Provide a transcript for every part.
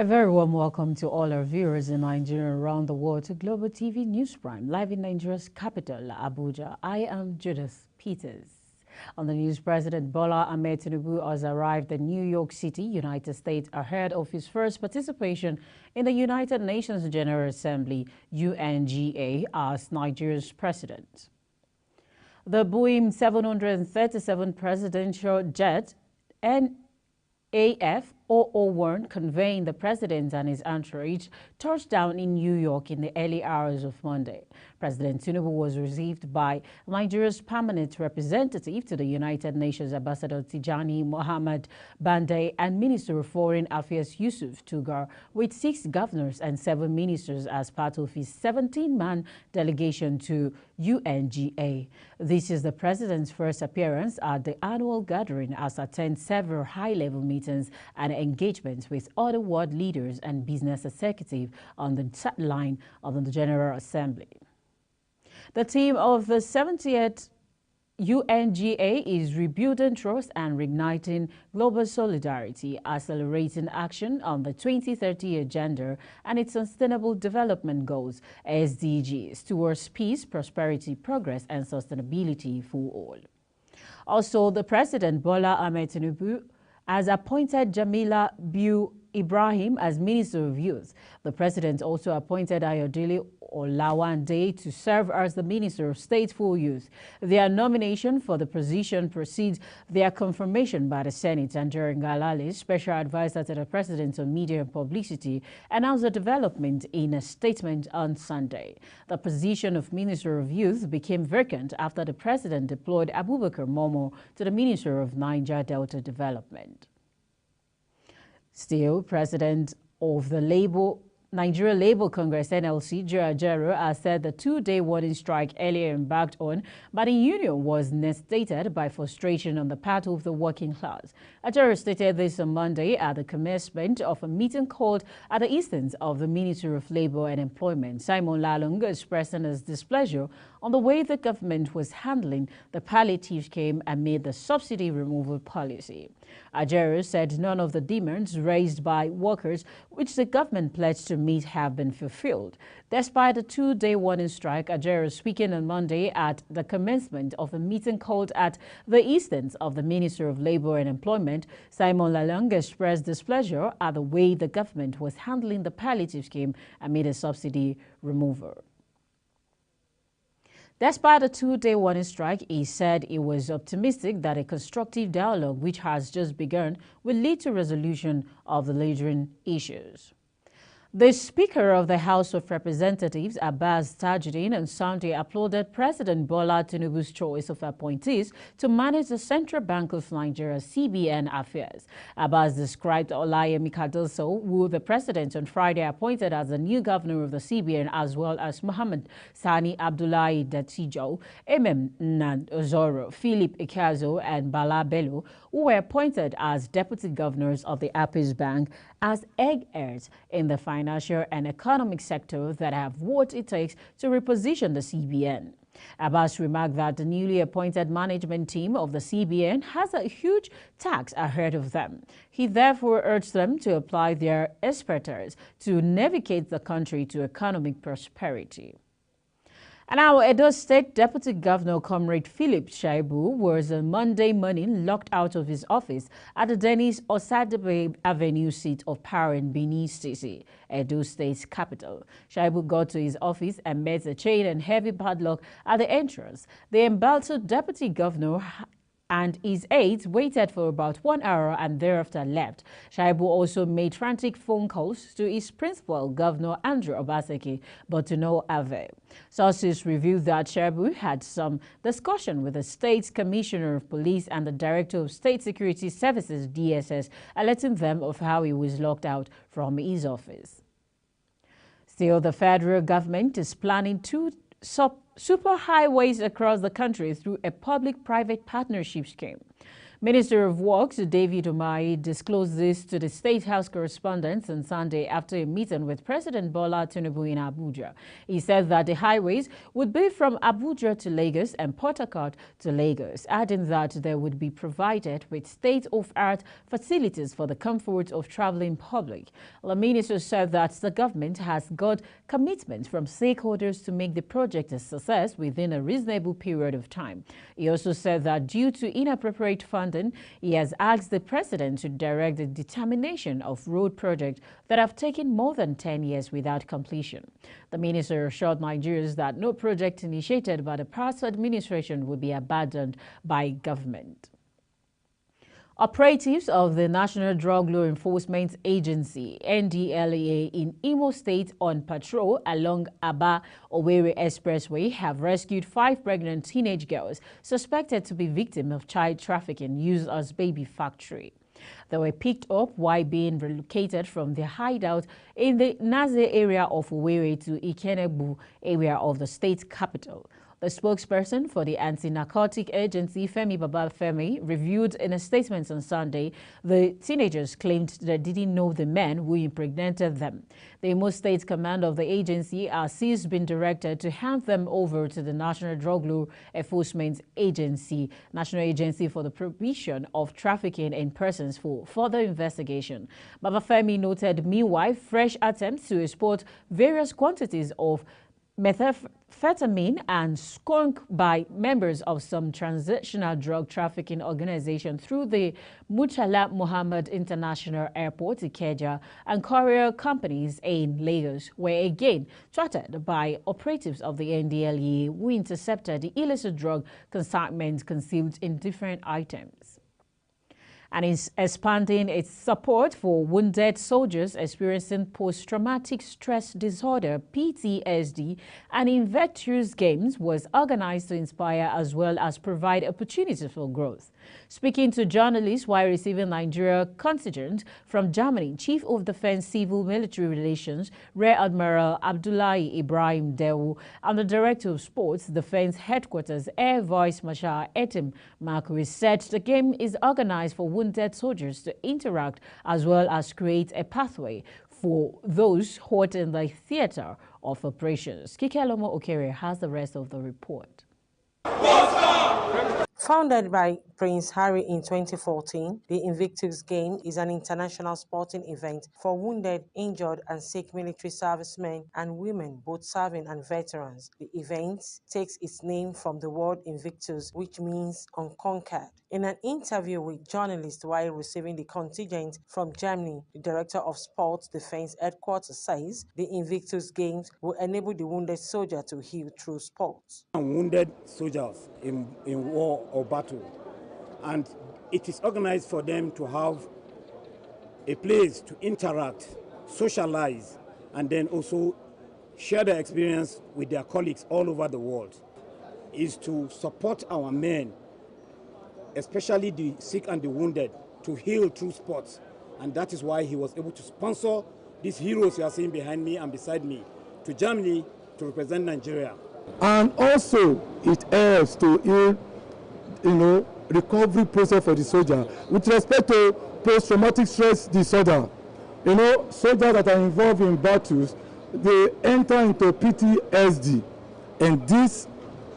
A very warm welcome to all our viewers in Nigeria and around the world to Global TV News Prime, live in Nigeria's capital, Abuja. I am Judith Peters. On the news, President Bola Ahmed Tinubu has arrived in New York City, United States, ahead of his first participation in the United Nations General Assembly, UNGA, as Nigeria's president. The Boeing 737 presidential jet NAF 001 conveying the president and his entourage touched down in New York in the early hours of Monday. President Tinubu was received by Nigeria's permanent representative to the United Nations, Ambassador Tijani Mohammed Bande, and Minister of Foreign Affairs Yusuf Tugar, with 6 governors and 7 ministers as part of his 17-man delegation to UNGA. This is the president's first appearance at the annual gathering, as attends several high-level meetings and engagements with other world leaders and business executives on the sideline of the General Assembly. The theme of the 70th UNGA is rebuilding trust and reigniting global solidarity, accelerating action on the 2030 Agenda and its Sustainable Development Goals, SDGs, towards peace, prosperity, progress, and sustainability for all. Also, the President Bola Ahmed Tinubu has appointed Jamila Biu Ibrahim as Minister of Youth. The president also appointed Ayodele Olawande to serve as the Minister of State for Youth. Their nomination for the position precedes their confirmation by the Senate, and during Galale, Special Advisor to the President on Media and Publicity, announced the development in a statement on Sunday. The position of Minister of Youth became vacant after the president deployed Abubakar Momo to the Minister of Niger Delta Development. Still, President of the Nigeria Labour Congress NLC, Joe Ajaero, has said the 2-day warning strike earlier embarked on by the union was necessitated by frustration on the part of the working class. Ajaero stated this on Monday at the commencement of a meeting called at the instance of the Minister of Labour and Employment. Simon Lalong expressing his displeasure on the way the government was handling the palliative scheme amid the subsidy removal policy. Ajaero said none of the demands raised by workers, which the government pledged to meet, have been fulfilled. Despite the 2-day warning strike, Ajaero, speaking on Monday at the commencement of a meeting called at the instance of the Minister of Labour and Employment, Simon Lalong expressed displeasure at the way the government was handling the palliative scheme amid a subsidy removal. Despite the 2-day warning strike, he said he was optimistic that a constructive dialogue, which has just begun, will lead to resolution of the lingering issues. The Speaker of the House of Representatives, Abbas Tajuddin, on Sunday applauded President Bola Tinubu's choice of appointees to manage the Central Bank of Nigeria (CBN) affairs. Abbas described Olayemi Cardoso, who the president on Friday appointed as the new governor of the CBN, as well as Muhammad Sani Abdullahi Datijo, Ozoro, Philip Ikazo, and Bala Bello, who were appointed as deputy governors of the Apis Bank, as egg heirs in the financial and economic sector that have what it takes to reposition the CBN. Abbas remarked that the newly appointed management team of the CBN has a huge task ahead of them. He therefore urged them to apply their expertise to navigate the country to economic prosperity. And now, Edo State Deputy Governor Comrade Philip Shaibu was on Monday morning locked out of his office at the Dennis Osadebe Avenue seat of power in Benin City, Edo State's capital. Shaibu got to his office and met a chain and heavy padlock at the entrance. The embattled Deputy Governor and his aides waited for about 1 hour and thereafter left. Shaibu also made frantic phone calls to his principal, Governor Andrew Obaseki, but to no avail. Sources revealed that Shaibu had some discussion with the state's Commissioner of Police and the Director of State Security Services, DSS, alerting them of how he was locked out from his office. Still, the federal government is planning to superhighways across the country through a public-private partnership scheme. Minister of Works David Umahi disclosed this to the State House correspondents on Sunday after a meeting with President Bola Tinubu in Abuja. He said that the highways would be from Abuja to Lagos and Port Harcourt to Lagos, adding that they would be provided with state-of-the-art facilities for the comfort of traveling public. The minister said that the government has got commitment from stakeholders to make the project a success within a reasonable period of time. He also said that due to inappropriate funding, he has asked the president to direct the determination of road projects that have taken more than 10 years without completion. The minister assured Nigerians that no project initiated by the past administration would be abandoned by government. Operatives of the National Drug Law Enforcement Agency, NDLEA, in Imo State on patrol along Aba-Owerri Expressway have rescued 5 pregnant teenage girls suspected to be victims of child trafficking used as baby factory. They were picked up while being relocated from their hideout in the Naze area of Owerri to Ikenebu area of the state capital. The spokesperson for the anti-narcotic agency, Femi Babafemi, reviewed in a statement on Sunday the teenagers claimed they didn't know the men who impregnated them. The Imo State command of the agency has since been directed to hand them over to the National Drug Law Enforcement Agency, National Agency for the Prohibition of Trafficking in Persons, for further investigation. Babafemi noted, meanwhile, fresh attempts to export various quantities of methamphetamine and skunk by members of some transnational drug trafficking organization through the Murtala Muhammad International Airport, Ikeja, and courier companies in Lagos were again thwarted by operatives of the NDLEA who intercepted the illicit drug consignment concealed in different items. And is expanding its support for wounded soldiers experiencing post-traumatic stress disorder, PTSD, and Invictus Games was organized to inspire as well as provide opportunities for growth. Speaking to journalists while receiving Nigeria contingent from Germany, Chief of Defense Civil Military Relations, Rear Admiral Abdullahi Ibrahim Dewu, and the Director of Sports Defense Headquarters, Air Vice Marshal Etim Marquis, said the game is organized for wounded soldiers to interact as well as create a pathway for those hurt in the theater of operations. Kikelomo Okere has the rest of the report. Founded by Prince Harry in 2014, the Invictus Game is an international sporting event for wounded, injured, and sick military servicemen and women, both serving and veterans. The event takes its name from the word Invictus, which means unconquered. In an interview with journalists while receiving the contingent from Germany, the Director of Sports Defense Headquarters says the Invictus Games will enable the wounded soldier to heal through sports. Wounded soldiers in war or battle, and it is organized for them to have a place to interact, socialize, and then also share their experience with their colleagues all over the world. Is to support our men, especially the sick and the wounded, to heal through sports. And that is why he was able to sponsor these heroes you are seeing behind me and beside me to Germany to represent Nigeria. And also it helps to heal, recovery process for the soldier. With respect to post-traumatic stress disorder, soldiers that are involved in battles, they enter into PTSD, and this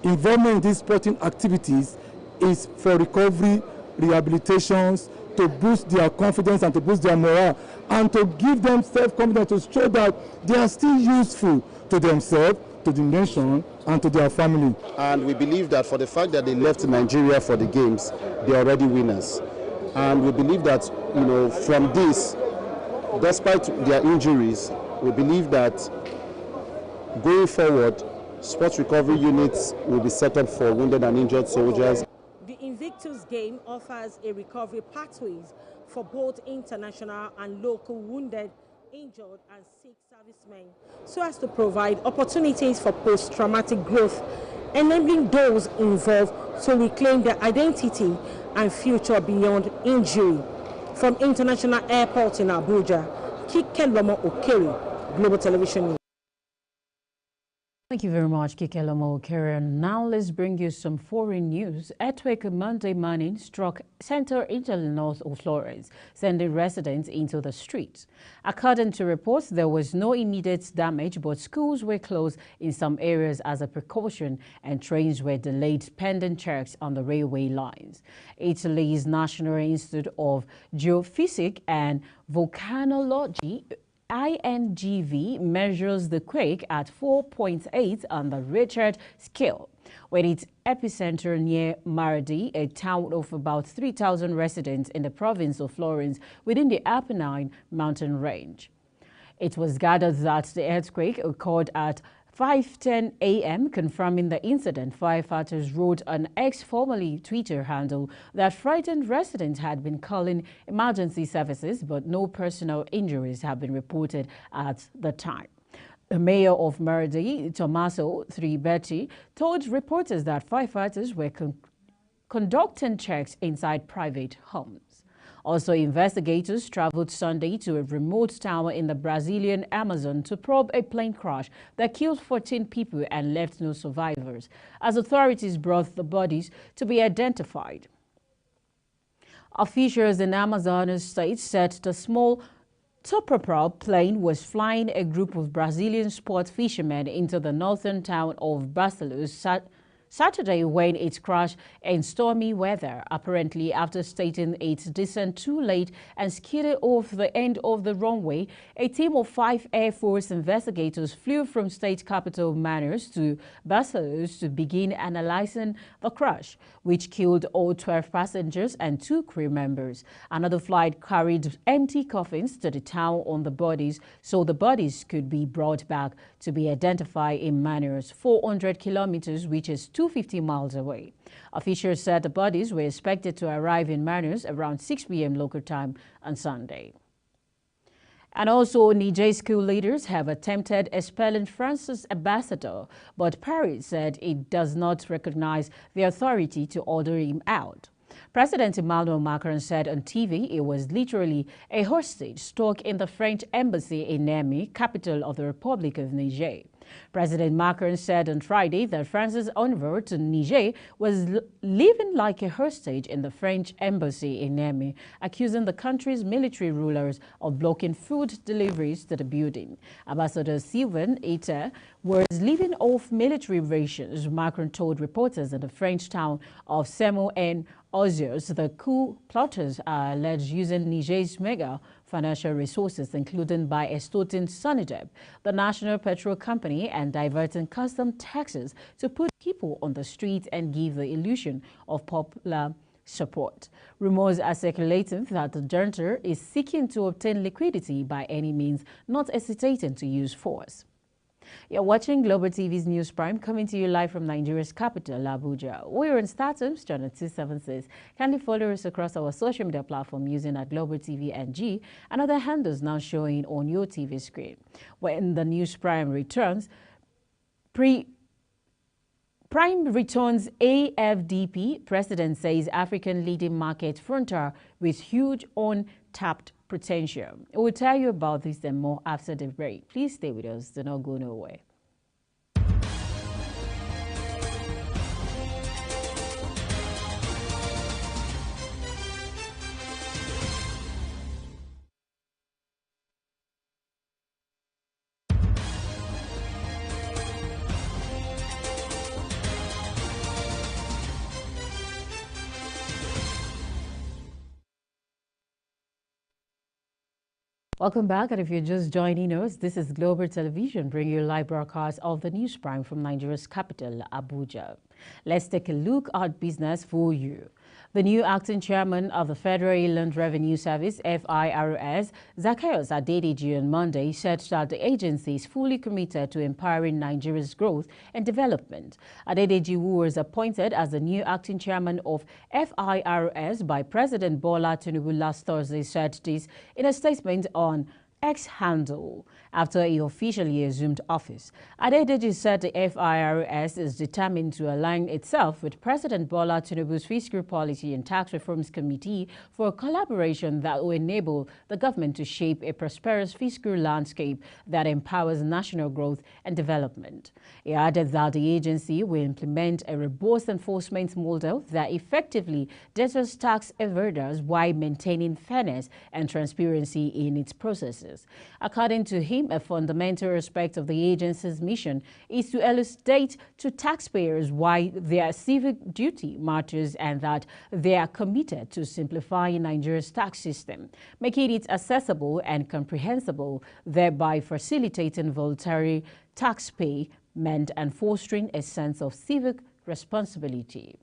involvement in these sporting activities is for recovery, rehabilitations, to boost their confidence and to boost their morale, and to give them self-confidence, to show that they are still useful to themselves, to the nation, and to their family. And we believe that for the fact that they left Nigeria for the games, they are already winners. And we believe that, from this, despite their injuries, we believe that going forward, sports recovery units will be set up for wounded and injured soldiers. The Invictus Game offers a recovery pathways for both international and local wounded, injured, and sick servicemen, so as to provide opportunities for post-traumatic growth, enabling those involved to reclaim their identity and future beyond injury. From International Airport in Abuja, Kikelomo Okere, Global Television News. Thank you very much, Kikelomo Karen. Now let's bring you some foreign news. Earthquake Monday morning struck center into the north of Florence, sending residents into the streets. According to reports, there was no immediate damage, but schools were closed in some areas as a precaution, and trains were delayed pending checks on the railway lines. Italy's National Institute of Geophysics and Volcanology INGV measures the quake at 4.8 on the Richter scale, with its epicenter near Maradi, a town of about 3,000 residents in the province of Florence within the Apennine mountain range. It was gathered that the earthquake occurred at 5:10 a.m., confirming the incident. Firefighters wrote on X, formerly Twitter handle, that frightened residents had been calling emergency services, but no personal injuries have been reported at the time. The mayor of Maradi, Tommaso Tribetti, told reporters that firefighters were conducting checks inside private homes. Also, investigators traveled Sunday to a remote town in the Brazilian Amazon to probe a plane crash that killed 14 people and left no survivors, as authorities brought the bodies to be identified. Officials in Amazonas state said the small turboprop plane was flying a group of Brazilian sport fishermen into the northern town of Barcelos Saturday when it crashed in stormy weather, apparently after stating its descent too late and skidded off the end of the runway. A team of 5 Air Force investigators flew from state capital Manaus to Barcelos to begin analyzing the crash, which killed all 12 passengers and 2 crew members. Another flight carried empty coffins to the town on the bodies, so the bodies could be brought back to be identified in Manaus, 400 kilometers, which is 250 miles away. Officials said the bodies were expected to arrive in Manaus around 6 p.m. local time on Sunday. And also, Niger school leaders have attempted expelling France's ambassador, but Paris said it does not recognize the authority to order him out. President Emmanuel Macron said on TV it was literally a hostage stuck in the French embassy in Niamey, capital of the Republic of Niger. President Macron said on Friday that France's envoy to Niger was living like a hostage in the French embassy in Niamey, accusing the country's military rulers of blocking food deliveries to the building. Ambassador Sylvain Ita was living off military rations, Macron told reporters in the French town of Semou-en-Oziers. The coup plotters are alleged using Niger's mega financial resources, including by extorting Sonidep, the national petrol company, and diverting custom taxes to put people on the street and give the illusion of popular support. Rumors are circulating that the junta is seeking to obtain liquidity by any means, not hesitating to use force. You're watching Global TV's News Prime, coming to you live from Nigeria's capital, Abuja. We're on StarTimes, channel 276. Kindly follow us across our social media platform using at Global TV NG and other handles now showing on your TV screen. When the News Prime returns, Prime returns AFDP. President says African leading market frontier with huge untapped potential. We'll tell you about this and more after the break. Please stay with us. Do not go nowhere. Welcome back, and if you're just joining us, this is Global Television bringing you live broadcast of the News Prime from Nigeria's capital, Abuja. Let's take a look at business for you. The new acting chairman of the Federal Inland Revenue Service, FIRS, Zacchaeus Adedeji, on Monday said that the agency is fully committed to empowering Nigeria's growth and development. Adedeji, who was appointed as the new acting chairman of FIRS by President Bola Tinubu last Thursday, said this in a statement on X handle after he officially assumed office. Adedeji said the FIRS is determined to align itself with President Bola Tinubu's Fiscal Policy and Tax Reforms Committee for a collaboration that will enable the government to shape a prosperous fiscal landscape that empowers national growth and development. He added that the agency will implement a robust enforcement model that effectively deters tax evaders while maintaining fairness and transparency in its processes. According to him, a fundamental aspect of the agency's mission is to elucidate to taxpayers why their civic duty matters and that they are committed to simplifying Nigeria's tax system, making it accessible and comprehensible, thereby facilitating voluntary tax payment and fostering a sense of civic responsibility.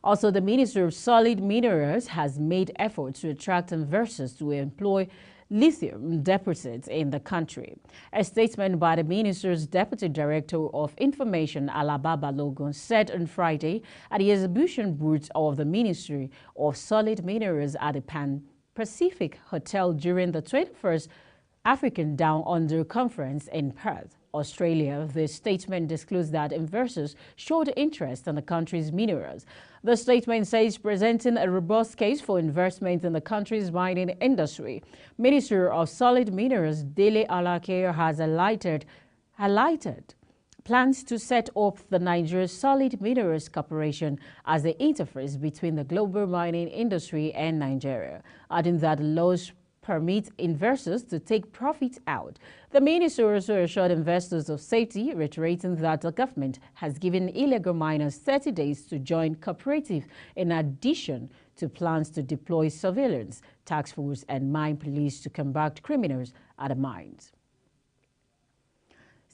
Also, the Minister of Solid Minerals has made efforts to attract investors to employ lithium deposits in the country. A statement by the minister's Deputy Director of Information, Alaba Balogun, said on Friday at the exhibition booth of the Ministry of Solid Minerals at the Pan Pacific Hotel during the 21st African Down Under Conference in Perth, Australia. The statement disclosed that investors showed interest in the country's minerals. The statement says presenting a robust case for investment in the country's mining industry. Minister of Solid Minerals Dele Alake has highlighted plans to set up the Nigeria Solid Minerals Corporation as the interface between the global mining industry and Nigeria, adding that laws permit investors to take profits out. The minister also assured investors of safety, reiterating that the government has given illegal miners 30 days to join cooperative in addition to plans to deploy surveillance, task force and mine police to combat criminals at the mines.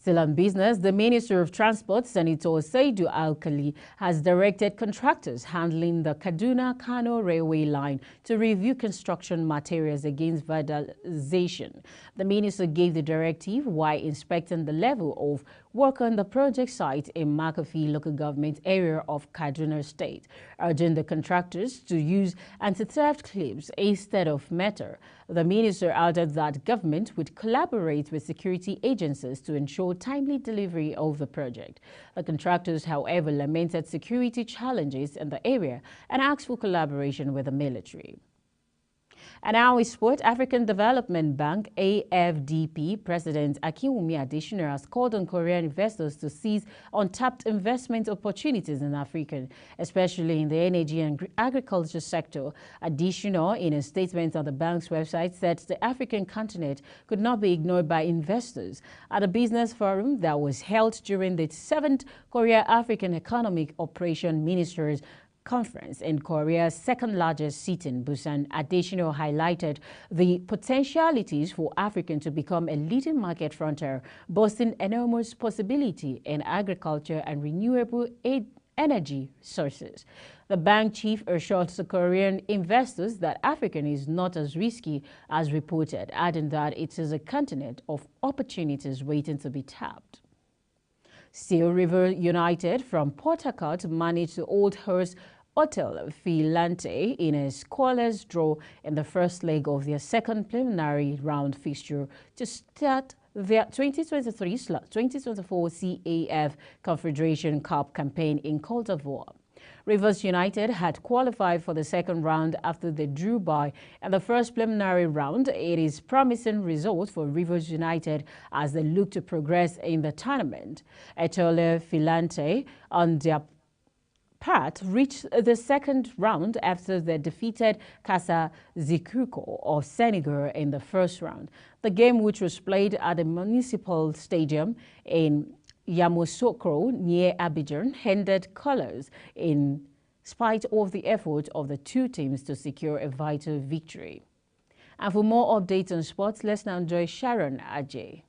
Still on business, the Minister of Transport, Senator Saidu Alkali, has directed contractors handling the Kaduna-Kano railway line to review construction materials against vandalization. The minister gave the directive while inspecting the level of work on the project site in Makofi local government area of Kaduna State, urging the contractors to use anti-theft clips instead of metal. The minister added that government would collaborate with security agencies to ensure timely delivery of the project. The contractors, however, lamented security challenges in the area and asked for collaboration with the military. And now in sport, African Development Bank, AFDB, President Akinwumi Adesina has called on Korean investors to seize untapped investment opportunities in Africa, especially in the energy and agriculture sector. Adesina, in a statement on the bank's website, said the African continent could not be ignored by investors. At a business forum that was held during the 7th Korea-African Economic Operation Ministers Conference in Korea's second-largest city in Busan, Adesina highlighted the potentialities for Africa to become a leading market frontier, boasting enormous possibility in agriculture and renewable energy sources. The bank chief assured the Korean investors that Africa is not as risky as reported, adding that it is a continent of opportunities waiting to be tapped. Still, River United from Port Harcourt managed the Old Horse Hotel Filante in a scoreless draw in the first leg of their second preliminary round fixture to start their 2023-2024 CAF Confederation Cup campaign in Côte d'Ivoire. Rivers United had qualified for the second round after they drew by in the first preliminary round. It is promising result for Rivers United as they look to progress in the tournament. Etoile Filante on their part reached the second round after they defeated Casa Zikuko of Senegal in the first round. The game, which was played at the Municipal Stadium in Yamoussoukro near Abidjan, ended colours in spite of the effort of the two teams to secure a vital victory. And for more updates on sports, let's now enjoy Sharon Ajay.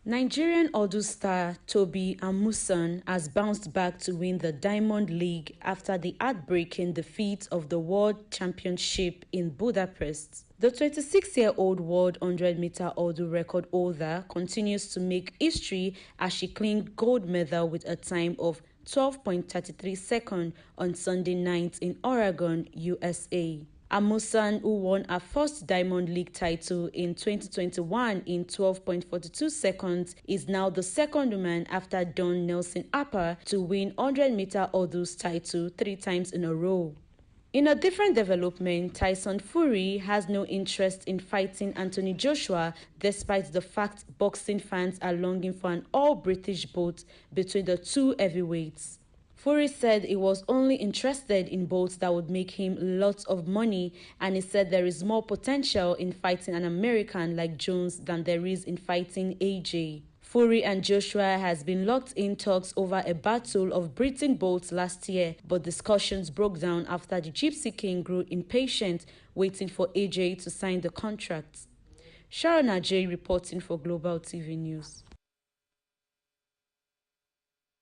Nigerian Odu star Tobi Amusan has bounced back to win the Diamond League after the heartbreaking defeat of the World Championship in Budapest. The 26-year-old World 100-meter Odu record holder continues to make history as she claimed gold medal with a time of 12.33 seconds on Sunday night in Oregon, USA. Amusan, who won her first Diamond League title in 2021 in 12.42 seconds, is now the second woman after Dawn Nelson Apper to win 100-meter hurdles title 3 times in a row. In a different development, Tyson Fury has no interest in fighting Anthony Joshua, despite the fact boxing fans are longing for an all-British bout between the two heavyweights. Fury said he was only interested in bouts that would make him lots of money, and he said there is more potential in fighting an American like Jones than there is in fighting AJ. Fury and Joshua has been locked in talks over a battle of Britain bouts last year, but discussions broke down after the Gypsy King grew impatient, waiting for AJ to sign the contract. Sharon Ajay reporting for Global TV News.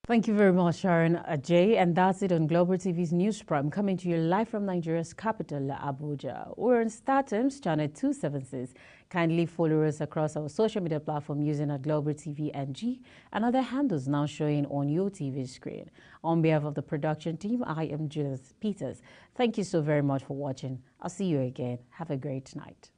Thank you very much, Sharon Ajay. And that's it on Global TV's News Prime, coming to you live from Nigeria's capital, Abuja. We're on StarTimes, channel 276. Kindly follow us across our social media platform using our Global TV NG and other handles now showing on your TV screen. On behalf of the production team, I am Julius Peters. Thank you so very much for watching. I'll see you again. Have a great night.